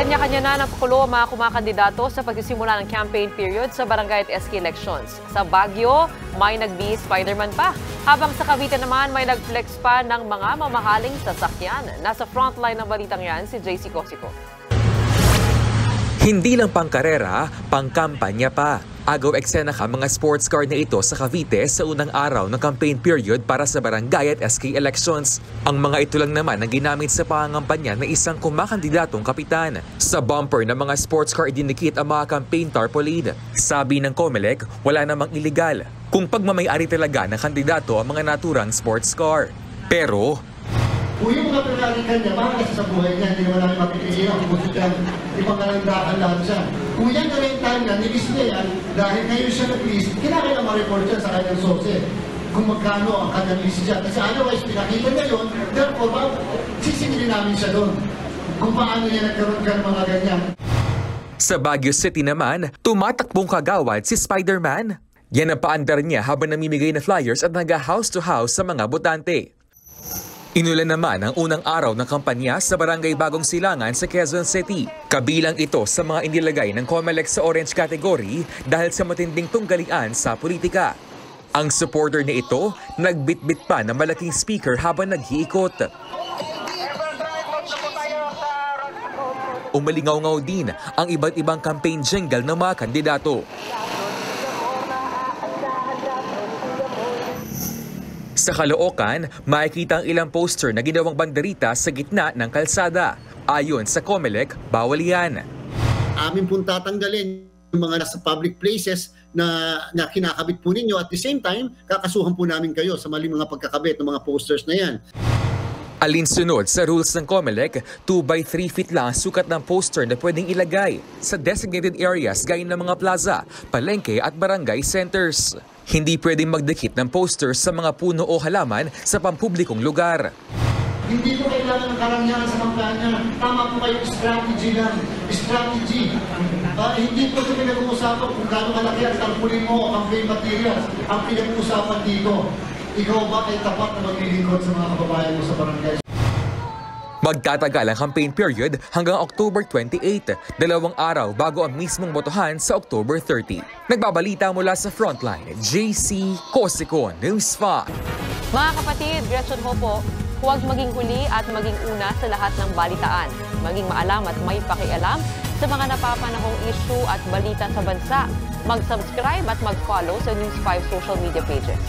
Kanya-kanya na napakulo ang mga kumakandidato sa pagsisimula ng campaign period sa barangay at SK elections. Sa Baguio, may nag-B Spider-Man pa. Habang sa Cavite naman, may nag-flex pa ng mga mamahaling sasakyan. Nasa frontline ng balitang yan si JC Cosico. Hindi lang pangkarera, pangkampanya pa. Agaw eksena ka mga sports car na ito sa Cavite sa unang araw ng campaign period para sa barangay at SK elections. Ang mga ito lang naman ang ginamit sa pangangampanya ng isang kumakandidatong kapitan. Sa bumper ng mga sports car idinikit ang mga campaign tarpaulin. Sabi ng COMELEC, wala namang iligal kung pagmamayari talaga ng kandidato ang mga naturang sports car. Pero kung yung mga pinalikan niya, bakit sa buhay niya, hindi naman namin mapipilihan kung gusto niya, ipangalandakan lahat siya. Kung yan na rin time niya, nilis niya yan, dahil ngayon siya nag-list, kinakailangan ma-report siya sa kanyang source kung magkano ang kanyang list siya. Kasi otherwise, pinakita niya yun, therefore, sisingilin namin siya doon kung paano niya nagkaroon ka ng mga ganyan. Sa Baguio City naman, tumatakbong kagawad si Spider-Man. Yan ang paandar niya habang namimigay na flyers at naga-house to house sa mga botante. Inulan naman ang unang araw ng kampanya sa Barangay Bagong Silangan sa Quezon City. Kabilang ito sa mga inilagay ng COMELEC sa orange category dahil sa matinding tunggalian sa politika. Ang supporter na ito, nagbitbit pa ng malaking speaker habang nag-iikot. Umalingaw-ngaw din ang iba't ibang campaign jingle ng mga kandidato. Sa Caloocan, makikita ang ilang poster na ginawang banderita sa gitna ng kalsada. Ayon sa COMELEC, bawal yan. Amin pong tatanggalin yung mga nasa public places na kinakabit po ninyo. At the same time, kakasuhan po namin kayo sa maling mga pagkakabit ng mga posters na yan. Alinsunod sa rules ng COMELEC, 2 by 3 feet lang ang sukat ng poster na pwedeng ilagay sa designated areas gaya ng mga plaza, palengke at barangay centers. Hindi pwedeng magdikit ng poster sa mga puno o halaman sa pampublikong lugar. Hindi po kailangan ng karangyaan sa kampanya. Tama po kayong strategy lang. Strategy. Hindi po sa pinag-uusapan kung gaano kalaki ang tarpaulin mo o campaign materials. Ang pinag-uusapan dito, ikaw ba ay tapat na maglilingkod sa mga kababayan mo sa barangay? Magtatagal ang campaign period hanggang October 28, 2 araw bago ang mismong botohan sa October 30. Nagbabalita mula sa Frontline, JC Cosico, News 5. Mga kapatid, Gretchen Hopo, huwag maging huli at maging una sa lahat ng balitaan. Maging maalam at may pakialam sa mga napapanahong issue at balita sa bansa. Mag-subscribe at mag-follow sa News 5 social media pages.